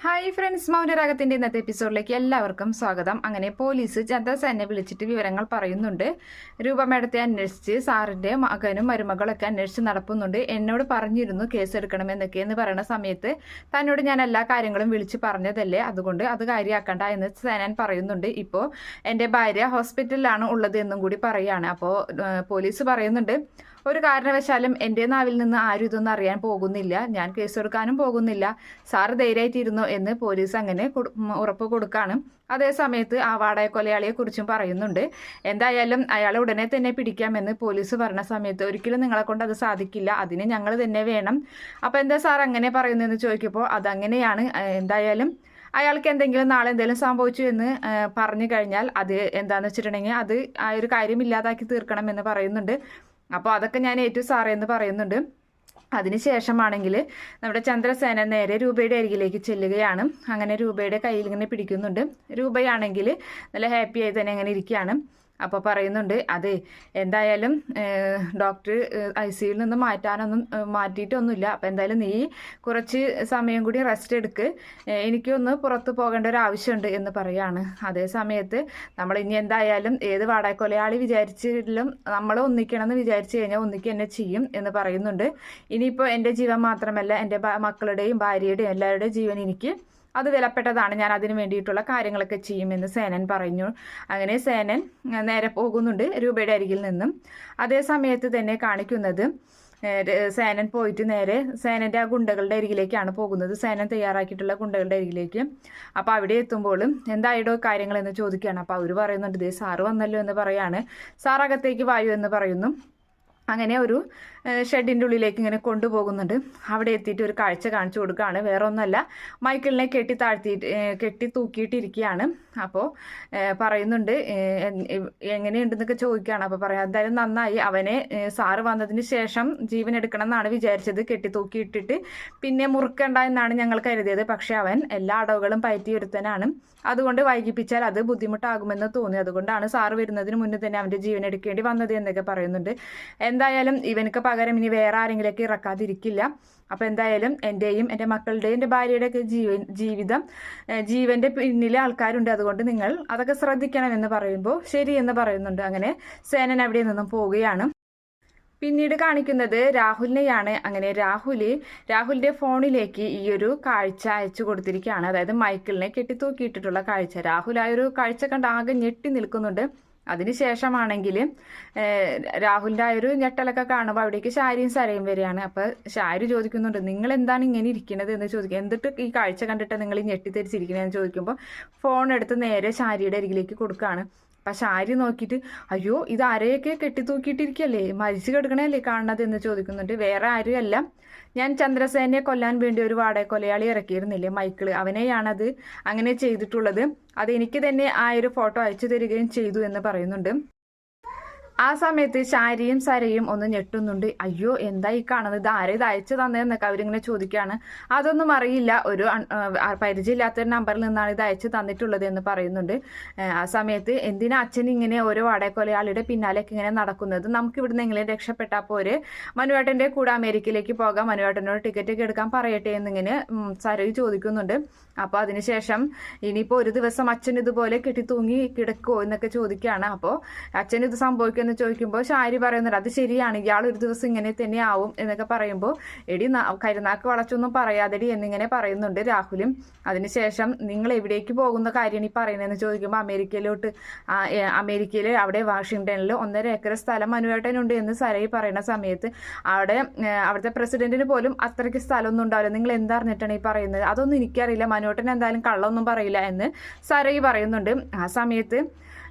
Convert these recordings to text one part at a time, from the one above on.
Hi friends, മൗനരാഗത്തിന്റെ ഇന്നത്തെ എപ്പിസോഡിലേക്ക് എല്ലാവർക്കും സ്വാഗതം. അങ്ങനെ പോലീസ് ചന്ദ്രസേനെ വിളിച്ചിട്ട് വിവരങ്ങൾ പറയുന്നുണ്ട്. രൂപ മേഡത്തെ അന്വേഷിച്ച് സാറിന്റെ മകനും മരുമകളൊക്കെ അന്വേഷിച്ച് നടക്കുന്നുണ്ട്. എന്നോട് പറഞ്ഞിരുന്നു കേസ് എടുക്കണമെന്നൊക്കെ എന്ന് പറയുന്ന സമയത്ത് തന്നോട് ഞാൻ എല്ലാ കാര്യങ്ങളും വിളിച്ച് പറഞ്ഞതല്ലേ, അതുകൊണ്ട് അത് കാര്യമാക്കണ്ട എന്ന് സേനൻ പറയുന്നുണ്ട്. ഇപ്പോൾ എൻ്റെ ഭാര്യ ഹോസ്പിറ്റലിലാണ് ഉള്ളത് എന്നും കൂടി പറയുകയാണ്. അപ്പോൾ പോലീസ് പറയുന്നുണ്ട്, ഒരു കാരണവശാലും എൻ്റെ നാവിൽ നിന്ന് ആരും ഇതൊന്നും അറിയാൻ പോകുന്നില്ല, ഞാൻ കേസ് എടുക്കാനും പോകുന്നില്ല, സാറ് ധൈര്യമായിട്ടിരുന്നു എന്ന് പോലീസ് അങ്ങനെ ഉറപ്പ് കൊടുക്കാണ്. അതേ സമയത്ത് ആ വാടക കൊലയാളിയെ കുറിച്ചും പറയുന്നുണ്ട്. എന്തായാലും അയാളെ ഉടനെ തന്നെ പിടിക്കാമെന്ന് പോലീസ് പറഞ്ഞ സമയത്ത് ഒരിക്കലും നിങ്ങളെ കൊണ്ട് അത് സാധിക്കില്ല, അതിന് ഞങ്ങൾ തന്നെ വേണം. അപ്പോൾ എന്താ സാർ അങ്ങനെ പറയുന്നതെന്ന് ചോദിക്കുമ്പോൾ അതങ്ങനെയാണ്, എന്തായാലും അയാൾക്ക് എന്തെങ്കിലും നാളെ എന്തെങ്കിലും സംഭവിച്ചു എന്ന് പറഞ്ഞു കഴിഞ്ഞാൽ അത് എന്താണെന്ന് വെച്ചിട്ടുണ്ടെങ്കിൽ അത് ആ ഒരു കാര്യം ഇല്ലാതാക്കി തീർക്കണം എന്ന് പറയുന്നുണ്ട്. അപ്പോൾ അതൊക്കെ ഞാൻ ഏറ്റു സാറേ എന്ന് പറയുന്നുണ്ട്. അതിനുശേഷമാണെങ്കിൽ നമ്മുടെ ചന്ദ്രസേന നേരെ രൂപയുടെ അരികിലേക്ക് ചെല്ലുകയാണ്. അങ്ങനെ രൂപയുടെ കയ്യിൽ ഇങ്ങനെ പിടിക്കുന്നുണ്ട്. രൂപയാണെങ്കിൽ നല്ല ഹാപ്പി ആയി തന്നെ അങ്ങനെ ഇരിക്കുകയാണ്. അപ്പോൾ പറയുന്നുണ്ട്, അതെ എന്തായാലും ഡോക്ടർ ICUയിൽ നിന്ന് മാറ്റിയിട്ടൊന്നുമില്ല, അപ്പോൾ എന്തായാലും നീ കുറച്ച് സമയം കൂടി റെസ്റ്റ് എടുക്ക്, എനിക്കൊന്ന് പുറത്ത് പോകേണ്ട ഒരു ആവശ്യമുണ്ട് എന്ന് പറയാണ്. അതേ സമയത്ത് നമ്മൾ ഇനി എന്തായാലും ഏത് വാടക കൊലയാളി വിചാരിച്ചിട്ടും നമ്മൾ ഒന്നിക്കണമെന്ന് വിചാരിച്ചു കഴിഞ്ഞാൽ ഒന്നിക്കുക തന്നെ ചെയ്യും എന്ന് പറയുന്നുണ്ട്. ഇനിയിപ്പോൾ എൻ്റെ ജീവൻ മാത്രമല്ല, എൻ്റെ മക്കളുടെയും ഭാര്യയുടെയും എല്ലാവരുടെയും ജീവൻ എനിക്ക് അത് വിലപ്പെട്ടതാണ്, ഞാൻ അതിന് വേണ്ടിയിട്ടുള്ള കാര്യങ്ങളൊക്കെ ചെയ്യുമെന്ന് സേനൻ പറഞ്ഞു. അങ്ങനെ സേനൻ നേരെ പോകുന്നുണ്ട് രൂപയുടെ അരികിൽ നിന്നും. അതേ സമയത്ത് തന്നെ കാണിക്കുന്നത് സേനൻ പോയിട്ട് നേരെ സേനൻ്റെ ആ ഗുണ്ടകളുടെ അരികിലേക്കാണ് പോകുന്നത്, സേനൻ തയ്യാറാക്കിയിട്ടുള്ള ഗുണ്ടകളുടെ അരികിലേക്ക്. അപ്പോൾ അവിടെ എത്തുമ്പോഴും എന്തായിടോ കാര്യങ്ങളെന്ന് ചോദിക്കുകയാണ്. അപ്പോൾ അവർ പറയുന്നുണ്ട്, ഇതേ സാറ് വന്നല്ലോ എന്ന് പറയാണ്. സാർ അകത്തേക്ക് വായു എന്ന് പറയുന്നു. അങ്ങനെ ഒരു ഷെഡിൻ്റെ ഉള്ളിലേക്ക് ഇങ്ങനെ കൊണ്ടുപോകുന്നുണ്ട്. അവിടെ എത്തിയിട്ട് ഒരു കാഴ്ച കാണിച്ചു കൊടുക്കുകയാണ്. വേറെ ഒന്നുമല്ല, മൈക്കിളിനെ കെട്ടി തൂക്കിയിട്ടിരിക്കുകയാണ്. അപ്പോൾ പറയുന്നുണ്ട്, എങ്ങനെയുണ്ടെന്നൊക്കെ ചോദിക്കുകയാണ്. അപ്പോൾ പറയാം, എന്തായാലും നന്നായി, അവനെ സാറ് വന്നതിന് ശേഷം ജീവൻ എടുക്കണം എന്നാണ് വിചാരിച്ചത്, കെട്ടി തൂക്കിയിട്ടിട്ട് പിന്നെ മുറുക്കണ്ട എന്നാണ് ഞങ്ങൾ കരുതിയത്. പക്ഷെ അവൻ എല്ലാ അടവുകളും പയറ്റിയൊരുത്തനാണ്, അതുകൊണ്ട് വൈകിപ്പിച്ചാൽ അത് ബുദ്ധിമുട്ടാകുമെന്ന് തോന്നി, അതുകൊണ്ടാണ് സാറ് വരുന്നതിന് മുന്നേ തന്നെ അവൻ്റെ ജീവൻ എടുക്കേണ്ടി വന്നത് എന്നൊക്കെ പറയുന്നുണ്ട്. എന്തായാലും ഇവനക്ക് പകരം ഇനി വേറെ ആരെങ്കിലൊക്കെ ഇറക്കാതിരിക്കില്ല. അപ്പോൾ എന്തായാലും എൻ്റെയും എൻ്റെ മക്കളുടെയും എൻ്റെ ഭാര്യയുടെയൊക്കെ ജീവൻ്റെ പിന്നിലെ ആൾക്കാരുണ്ട്, അതുകൊണ്ട് നിങ്ങൾ അതൊക്കെ ശ്രദ്ധിക്കണമെന്ന് പറയുമ്പോൾ ശരി എന്ന് പറയുന്നുണ്ട്. അങ്ങനെ സേനൻ അവിടെ നിന്നും പോവുകയാണ്. പിന്നീട് കാണിക്കുന്നത് രാഹുലിനെയാണ്. അങ്ങനെ രാഹുലിൻ്റെ ഫോണിലേക്ക് ഈ ഒരു കാഴ്ച അയച്ചു കൊടുത്തിരിക്കുകയാണ്, അതായത് മൈക്കിളിനെ കെട്ടിത്തൂക്കിയിട്ടിട്ടുള്ള കാഴ്ച. രാഹുൽ ആ ഒരു കാഴ്ച കണ്ട് ആകെ ഞെട്ടി നിൽക്കുന്നുണ്ട്. അതിനുശേഷമാണെങ്കിൽ രാഹുലിൻ്റെ ആ ഒരു ഞെട്ടലൊക്കെ കാണുമ്പോൾ അവിടേക്ക് ഷാരിയും സരയും വരികയാണ്. അപ്പോൾ ഷാരി ചോദിക്കുന്നുണ്ട്, നിങ്ങൾ എന്താണ് ഇങ്ങനെ ഇരിക്കുന്നത് എന്ന് ചോദിക്കുക. എന്നിട്ട് ഈ കാഴ്ച കണ്ടിട്ട് നിങ്ങൾ ഈ ഞെട്ടിത്തെരിച്ചിരിക്കണമെന്ന് ചോദിക്കുമ്പോൾ ഫോൺ എടുത്ത് നേരെ ഷാരിയുടെ അരികിലേക്ക് കൊടുക്കുകയാണ്. അപ്പം ഷാരി നോക്കിയിട്ട്, അയ്യോ ഇത് ആരെയൊക്കെ കെട്ടിത്തൂക്കിയിട്ടിരിക്കല്ലേ, മരിച്ചു കിടക്കണല്ലേ കാണുന്നത് എന്ന് ചോദിക്കുന്നുണ്ട്. വേറെ ആരുമല്ല, ഞാൻ ചന്ദ്രസേനയെ കൊല്ലാൻ വേണ്ടി ഒരു വാടക കൊലയാളി ഇറക്കിയിരുന്നില്ലേ മൈക്കിള്, അവനെയാണത് അങ്ങനെ ചെയ്തിട്ടുള്ളത്, അത് എനിക്ക് തന്നെ ആ ഒരു ഫോട്ടോ അയച്ചു തരികയും ചെയ്തു എന്ന് പറയുന്നുണ്ട്. ആ സമയത്ത് ഷാരിയും സരയും ഒന്ന് ഞെട്ടുന്നുണ്ട്. അയ്യോ എന്താ ഈ കാണുന്നത്, ഇത് ആരെ ഇത് അയച്ചു തന്നതെന്നൊക്കെ അവരിങ്ങനെ ചോദിക്കുകയാണ്. അതൊന്നും അറിയില്ല, ഒരു പരിചയമില്ലാത്തൊരു നമ്പറിൽ നിന്നാണ് ഇത് അയച്ചു തന്നിട്ടുള്ളത് എന്ന് പറയുന്നുണ്ട്. ആ സമയത്ത് എന്തിനാ അച്ഛൻ ഇങ്ങനെ ഓരോ വാടകക്കൊലയാളിയുടെ പിന്നാലേക്ക് ഇങ്ങനെ നടക്കുന്നത്, നമുക്ക് ഇവിടുന്ന് എങ്ങനെ രക്ഷപ്പെട്ടാൽ പോരെ, മനുവേട്ടൻ്റെ കൂടെ അമേരിക്കയിലേക്ക് പോകാം, മനുവേട്ടനോട് ടിക്കറ്റ് ഒക്കെ എടുക്കാൻ പറയട്ടെ എന്നിങ്ങനെ സരയു ചോദിക്കുന്നുണ്ട്. അപ്പോൾ അതിനുശേഷം ഇനിയിപ്പോൾ ഒരു ദിവസം അച്ഛൻ ഇതുപോലെ കെട്ടിത്തൂങ്ങി കിടക്കുമോ എന്നൊക്കെ ചോദിക്കുകയാണ്. അപ്പോൾ അച്ഛൻ ഇത് സംഭവിക്കുമെന്ന് ചോദിക്കുമ്പോൾ ഷാരി പറയുന്നുണ്ട്, അത് ശരിയാണ്, ഇയാൾ ഒരു ദിവസം ഇങ്ങനെ തന്നെ ആവും എന്നൊക്കെ പറയുമ്പോൾ, എടി കരുനാക്ക് വളച്ചൊന്നും പറയാതെടി എന്നിങ്ങനെ പറയുന്നുണ്ട് രാഹുലും. അതിനുശേഷം നിങ്ങൾ എവിടേക്ക് പോകുന്ന കാര്യമാണ് ഈ പറയുന്നതെന്ന് ചോദിക്കുമ്പോൾ അമേരിക്കയിൽ അവിടെ വാഷിങ്ടണിൽ 1.5 ഏക്കർ സ്ഥലം മനുവേട്ടനുണ്ട് എന്ന് സരയി പറയുന്ന സമയത്ത് അവിടുത്തെ പ്രസിഡന്റിന് പോലും അത്രയ്ക്ക് സ്ഥലമൊന്നും ഉണ്ടാവില്ല, നിങ്ങൾ എന്തറിഞ്ഞിട്ടാണ് ഈ പറയുന്നത്, അതൊന്നും എനിക്കറിയില്ല, മനുവേട്ടൻ എന്തായാലും കള്ളമൊന്നും പറയില്ല എന്ന് സരയി പറയുന്നുണ്ട്. ആ സമയത്ത്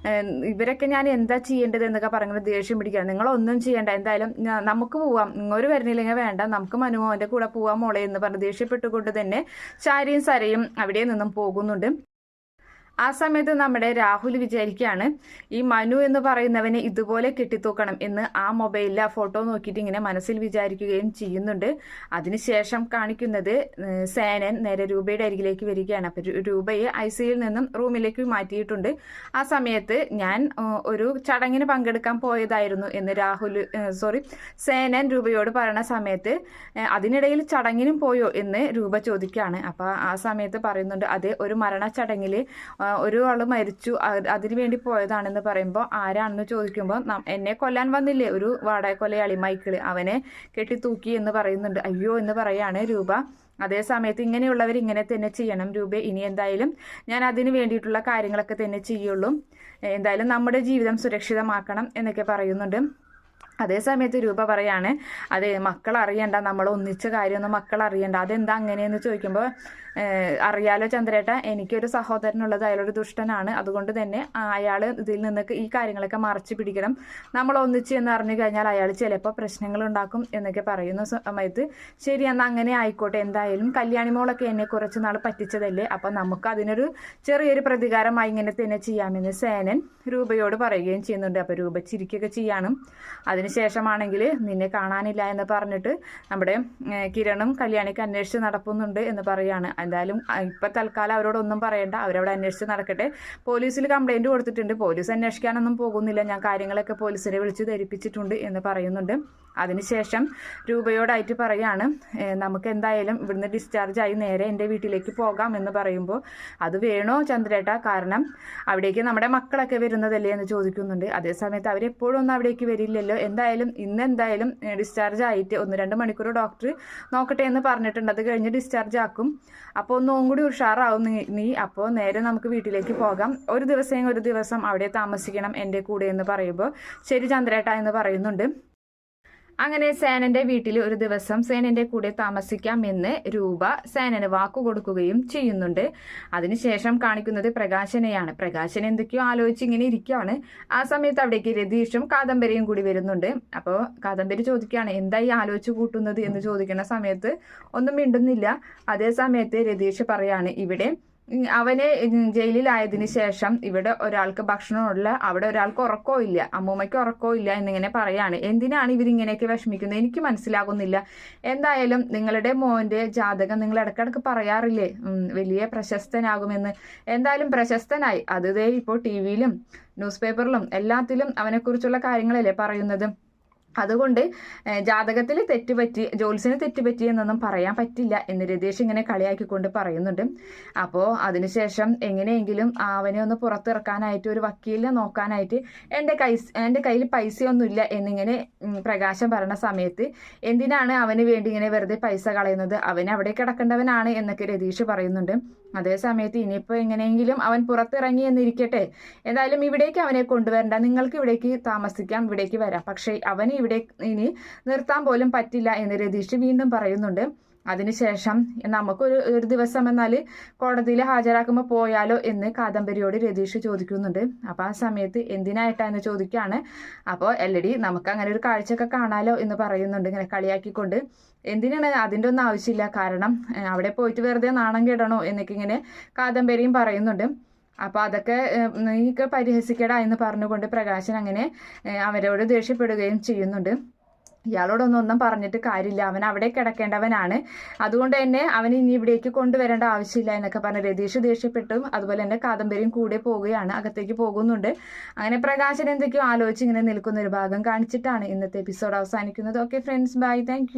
ഇവരൊക്കെ ഞാൻ എന്താ ചെയ്യേണ്ടത് എന്നൊക്കെ പറയുന്നത് ദേഷ്യം പിടിക്കുകയാണ്. നിങ്ങളൊന്നും ചെയ്യേണ്ട, എന്തായാലും നമുക്ക് പോവാം, ഇങ്ങോട്ട് വരുന്നില്ലെങ്കിൽ വേണ്ട, നമുക്ക് മനുമോൻ്റെ കൂടെ പോവാം മോളെ എന്ന് പറഞ്ഞ് ദേഷ്യപ്പെട്ടുകൊണ്ട് തന്നെ ഷാരിയും സരയും അവിടെ നിന്നും പോകുന്നുണ്ട്. ആ സമയത്ത് നമ്മുടെ രാഹുൽ വിചാരിക്കുകയാണ് ഈ മനു എന്ന് പറയുന്നവനെ ഇതുപോലെ കെട്ടിത്തൂക്കണം എന്ന് ആ മൊബൈലിൽ ആ ഫോട്ടോ നോക്കിയിട്ട് ഇങ്ങനെ മനസ്സിൽ വിചാരിക്കുകയും ചെയ്യുന്നുണ്ട്. അതിനുശേഷം കാണിക്കുന്നത് സേനൻ നേരെ രൂപയുടെ അരികിലേക്ക് വരികയാണ്. അപ്പം രൂപയെ ICUയിൽ നിന്നും റൂമിലേക്ക് മാറ്റിയിട്ടുണ്ട്. ആ സമയത്ത് ഞാൻ ഒരു ചടങ്ങിന് പങ്കെടുക്കാൻ പോയതായിരുന്നു എന്ന് സേനൻ രൂപയോട് പറയുന്ന സമയത്ത് അതിനിടയിൽ ചടങ്ങിനും പോയോ എന്ന് രൂപ ചോദിക്കുകയാണ്. അപ്പോൾ ആ സമയത്ത് പറയുന്നുണ്ട് അതെ, ഒരു മരണ ചടങ്ങിൽ ഒരാൾ മരിച്ചു, അതിനു വേണ്ടി പോയതാണെന്ന് പറയുമ്പോൾ ആരാണെന്ന് ചോദിക്കുമ്പോൾ എന്നെ കൊല്ലാൻ വന്നില്ലേ ഒരു വാടക കൊലയാളി മൈക്കിൾ, അവനെ കെട്ടിത്തൂക്കി എന്ന് പറയുന്നുണ്ട്. അയ്യോ എന്ന് പറയാണ് രൂപ. അതേ സമയത്ത് ഇങ്ങനെയുള്ളവർ ഇങ്ങനെ തന്നെ ചെയ്യണം രൂപ, ഇനി എന്തായാലും ഞാൻ അതിന് വേണ്ടിയിട്ടുള്ള കാര്യങ്ങളൊക്കെ തന്നെ ചെയ്യുള്ളൂ, എന്തായാലും നമ്മുടെ ജീവിതം സുരക്ഷിതമാക്കണം എന്നൊക്കെ പറയുന്നുണ്ട്. അതേ സമയത്ത് രൂപ പറയാണ് അതെ, മക്കൾ അറിയണ്ട, നമ്മൾ ഒന്നിച്ച കാര്യമൊന്നും മക്കൾ അറിയണ്ട, അതെന്താ അങ്ങനെയെന്ന് ചോദിക്കുമ്പോൾ അറിയാലോ ചന്ദ്രേട്ട, എനിക്കൊരു സഹോദരനുള്ളത് അയാളൊരു ദുഷ്ടനാണ്, അതുകൊണ്ട് തന്നെ അയാൾ ഇതിൽ നിന്നൊക്കെ ഈ കാര്യങ്ങളൊക്കെ മറച്ചു പിടിക്കണം, നമ്മൾ ഒന്നിച്ച് എന്ന് അറിഞ്ഞു കഴിഞ്ഞാൽ അയാൾ ചിലപ്പോൾ പ്രശ്നങ്ങൾ ഉണ്ടാക്കും എന്നൊക്കെ പറയുന്ന സമയത്ത് ശരി എന്നാൽ അങ്ങനെ ആയിക്കോട്ടെ, എന്തായാലും കല്യാണിമോളൊക്കെ എന്നെ കുറച്ച് നാൾ പറ്റിച്ചതല്ലേ, അപ്പം നമുക്ക് അതിനൊരു ചെറിയൊരു പ്രതികാരമായി ഇങ്ങനെ തന്നെ ചെയ്യാമെന്ന് സേനൻ രൂപയോട് പറയുകയും ചെയ്യുന്നുണ്ട്. അപ്പോൾ രൂപ ചിരിക്കുകയൊക്കെ ചെയ്യാനും അതിനുശേഷമാണെങ്കിൽ നിന്നെ കാണാനില്ല എന്ന് പറഞ്ഞിട്ട് നമ്മുടെ കിരണും കല്യാണിക്ക് അന്വേഷിച്ച് നടക്കുന്നുണ്ട് എന്ന് പറയാണ്. എന്തായാലും ഇപ്പം തൽക്കാലം അവരോടൊന്നും പറയണ്ട, അവരവിടെ അന്വേഷിച്ച് നടക്കട്ടെ. പോലീസിൽ കംപ്ലൈൻറ്റ് കൊടുത്തിട്ടുണ്ട്, പോലീസ് അന്വേഷിക്കാനൊന്നും പോകുന്നില്ല, ഞാൻ കാര്യങ്ങളൊക്കെ പോലീസിനെ വിളിച്ച് ധരിപ്പിച്ചിട്ടുണ്ട് എന്ന് പറയുന്നുണ്ട്. അതിനുശേഷം രൂപയോടായിട്ട് പറയാണ് നമുക്ക് എന്തായാലും ഇവിടുന്ന് ഡിസ്ചാർജ് ആയി നേരെ എൻ്റെ വീട്ടിലേക്ക് പോകാം എന്ന് പറയുമ്പോൾ അത് വേണോ ചന്ദ്രേട്ട, കാരണം അവിടേക്ക് നമ്മുടെ മക്കളൊക്കെ വരുന്നതല്ലേ എന്ന് ചോദിക്കുന്നുണ്ട്. അതേസമയത്ത് അവരെപ്പോഴും ഒന്നും അവിടേക്ക് വരില്ലല്ലോ, എന്തായാലും ഇന്നെന്തായാലും ഡിസ്ചാർജ് ആയിട്ട് 1-2 മണിക്കൂർ ഡോക്ടർ നോക്കട്ടെ എന്ന് പറഞ്ഞിട്ടുണ്ട്, അത് കഴിഞ്ഞ് ഡിസ്ചാർജ് ആക്കും, അപ്പോൾ ഒന്നും കൂടി ഉഷാറാവും നീ, അപ്പോൾ നേരെ നമുക്ക് വീട്ടിലേക്ക് പോകാം, ഒരു ദിവസം അവിടെ താമസിക്കണം എൻ്റെ കൂടെ എന്ന് പറയുമ്പോൾ ശരി ചന്ദ്രേട്ട എന്ന് പറയുന്നുണ്ട്. അങ്ങനെ സേനന്റെ വീട്ടിൽ ഒരു ദിവസം സേനന്റെ കൂടെ താമസിക്കാമെന്ന് രൂപ സേനന് വാക്കു കൊടുക്കുകയും ചെയ്യുന്നുണ്ട്. അതിനുശേഷം കാണിക്കുന്നത് പ്രകാശനെയാണ്. പ്രകാശൻ എന്തൊക്കെയോ ആലോചിച്ച് ഇങ്ങനെ ഇരിക്കുകയാണ്. ആ സമയത്ത് അവിടേക്ക് രതീഷും കാദംബരിയും കൂടി വരുന്നുണ്ട്. അപ്പോൾ കാദംബരി ചോദിക്കുകയാണ് എന്തായി ആലോചിച്ച് കൂട്ടുന്നത് എന്ന് ചോദിക്കുന്ന സമയത്ത് ഒന്നും മിണ്ടുന്നില്ല. അതേ സമയത്ത് രതീഷ് പറയാണ് ഇവിടെ അവനെ ജയിലിലായതിനു ശേഷം ഇവിടെ ഒരാൾക്ക് ഭക്ഷണമുള്ള, അവിടെ ഒരാൾക്ക് ഉറക്കോ ഇല്ല, അമ്മൂമ്മയ്ക്ക് ഉറക്കോ ഇല്ല എന്നിങ്ങനെ പറയാണ്. എന്തിനാണ് ഇവരിങ്ങനെയൊക്കെ വിഷമിക്കുന്നത് എനിക്ക് മനസ്സിലാകുന്നില്ല. എന്തായാലും നിങ്ങളുടെ മോൻ്റെ ജാതകം നിങ്ങൾ ഇടയ്ക്കിടയ്ക്ക് പറയാറില്ലേ വലിയ പ്രശസ്തനാകുമെന്ന്, എന്തായാലും പ്രശസ്തനായി, അത് ഇപ്പോൾ TV-ലും ന്യൂസ് പേപ്പറിലും എല്ലാത്തിലും അവനെക്കുറിച്ചുള്ള കാര്യങ്ങളല്ലേ പറയുന്നത്. അതുകൊണ്ട് ജാതകത്തിൽ തെറ്റുപറ്റി, ജോത്സ്യന് തെറ്റുപറ്റി എന്നൊന്നും പറയാൻ പറ്റില്ല എന്ന് രതീഷ് ഇങ്ങനെ കളിയാക്കിക്കൊണ്ട് പറയുന്നുണ്ട്. അപ്പോൾ അതിനുശേഷം എങ്ങനെയെങ്കിലും അവനെ ഒന്ന് പുറത്തിറക്കാനായിട്ട് ഒരു വക്കീലിനെ നോക്കാനായിട്ട് എൻ്റെ കയ്യിൽ പൈസയൊന്നുമില്ല എന്നിങ്ങനെ പ്രകാശം പറയുന്ന സമയത്ത് എന്തിനാണ് അവന് വേണ്ടി ഇങ്ങനെ വെറുതെ പൈസ കളയുന്നത്, അവൻ അവിടെ കിടക്കേണ്ടവനാണ് എന്നൊക്കെ രതീഷ് പറയുന്നുണ്ട്. അതേ സമയത്ത് ഇനിയിപ്പോൾ എങ്ങനെയെങ്കിലും അവൻ പുറത്തിറങ്ങി എന്നിരിക്കട്ടെ, എന്തായാലും ഇവിടേക്ക് അവനെ കൊണ്ടുവരണ്ട, നിങ്ങൾക്ക് ഇവിടേക്ക് താമസിക്കാം, ഇവിടേക്ക് വരാം, പക്ഷേ അവന് ഇവിടെ ഇനി നിർത്താൻ പോലും പറ്റില്ല എന്ന് രതീഷ് വീണ്ടും പറയുന്നുണ്ട്. അതിനുശേഷം ഒരു ദിവസം എന്നാൽ കോടതിയിൽ ഹാജരാക്കുമ്പോൾ പോയാലോ എന്ന് കാദംബരിയോട് രതീഷ് ചോദിക്കുന്നുണ്ട്. അപ്പോൾ ആ സമയത്ത് എന്തിനായിട്ടാന്ന് ചോദിക്കുകയാണ്. അപ്പോൾ എല്ലടി നമുക്ക് അങ്ങനെ ഒരു കാഴ്ചയൊക്കെ കാണാലോ എന്ന് പറയുന്നുണ്ട് ഇങ്ങനെ കളിയാക്കിക്കൊണ്ട്. എന്തിനാണ്, അതിൻ്റെ ഒന്നും ആവശ്യമില്ല, കാരണം അവിടെ പോയിട്ട് വെറുതെ നാണം കെടണോ എന്നൊക്കെ ഇങ്ങനെ കാദംബരിയും പറയുന്നുണ്ട്. അപ്പോൾ അതൊക്കെ നീക്ക് പരിഹസിക്കടാ എന്ന് പറഞ്ഞുകൊണ്ട് പ്രകാശൻ അങ്ങനെ അവരോട് ദേഷ്യപ്പെടുകയും ചെയ്യുന്നുണ്ട്. ഇയാളോടൊന്നും പറഞ്ഞിട്ട് കാര്യമില്ല, അവൻ അവിടെ കിടക്കേണ്ടവനാണ്, അതുകൊണ്ട് തന്നെ അവന് ഇനി ഇവിടേക്ക് കൊണ്ടുവരേണ്ട ആവശ്യമില്ല എന്നൊക്കെ പറഞ്ഞ് രതീഷ് ദേഷ്യപ്പെട്ടു. അതുപോലെ തന്നെ കാദംബരിയും കൂടെ പോവുകയാണ്, അകത്തേക്ക് പോകുന്നുണ്ട്. അങ്ങനെ പ്രകാശൻ എന്തൊക്കെയോ ആലോചിച്ച് ഇങ്ങനെ നിൽക്കുന്ന ഒരു ഭാഗം കാണിച്ചിട്ടാണ് ഇന്നത്തെ എപ്പിസോഡ് അവസാനിക്കുന്നത്. Okay friends, by, thank